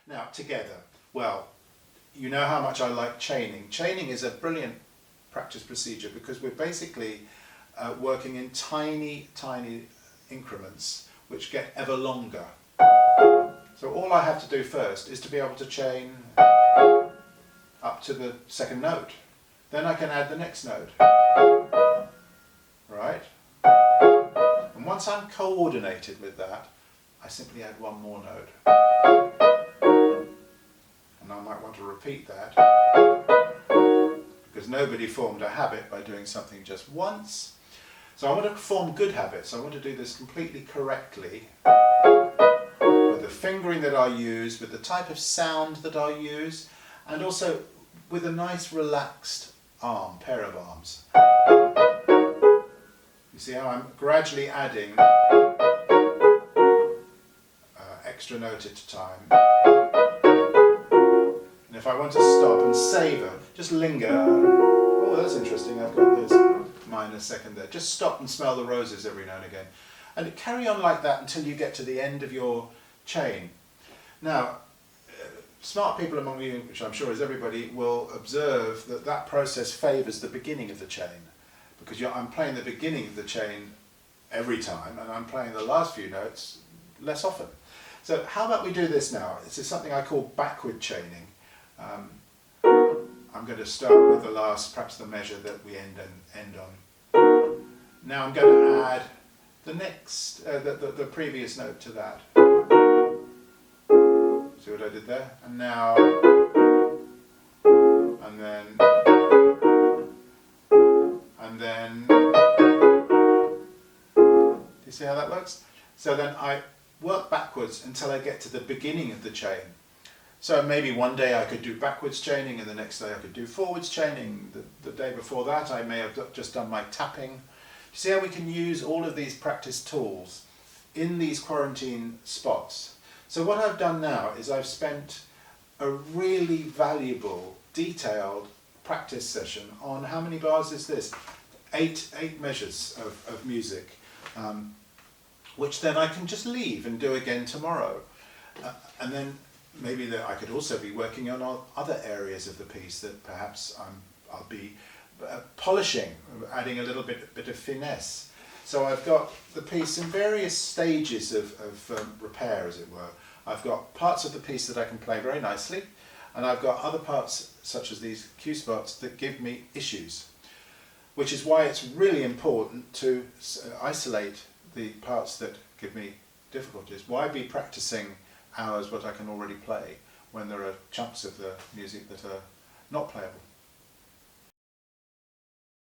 Now, together, well, you know how much I like chaining. Chaining is a brilliant practice procedure because we're basically working in tiny, tiny increments which get ever longer. So all I have to do first is to be able to chain up to the second note. Then I can add the next note. Right? And once I'm coordinated with that, I simply add one more note. And I might want to repeat that because nobody formed a habit by doing something just once. So I want to form good habits. I want to do this completely correctly with the fingering that I use, with the type of sound that I use, and also with a nice relaxed pair of arms. You see how I'm gradually adding extra note at a time. And if I want to stop and savour, just linger. Oh, that's interesting, I've got this minor second there. Just stop and smell the roses every now and again. And carry on like that until you get to the end of your chain. Now, smart people among you, which I'm sure is everybody, will observe that that process favours the beginning of the chain. Because I'm playing the beginning of the chain every time, and I'm playing the last few notes less often. So how about we do this now? This is something I call backward chaining. I'm going to start with the last, perhaps the measure that we end on. Now I'm going to add the next, the previous note to that. See what I did there? And now, and then, do you see how that works? So then I work backwards until I get to the beginning of the chain. So maybe one day I could do backwards chaining and the next day I could do forwards chaining. The day before that I may have just done my tapping. You see how we can use all of these practice tools in these quarantine spots. So what I've done now is I've spent a really valuable, detailed practice session on how many bars is this? Eight measures of music, which then I can just leave and do again tomorrow. And then maybe I could also be working on other areas of the piece that perhaps I'll be polishing, adding a little bit of finesse. So I've got the piece in various stages of repair, as it were. I've got parts of the piece that I can play very nicely, and I've got other parts, such as these cue spots, that give me issues. Which is why it's really important to isolate the parts that give me difficulties. Why be practicing hours what I can already play when there are chunks of the music that are not playable?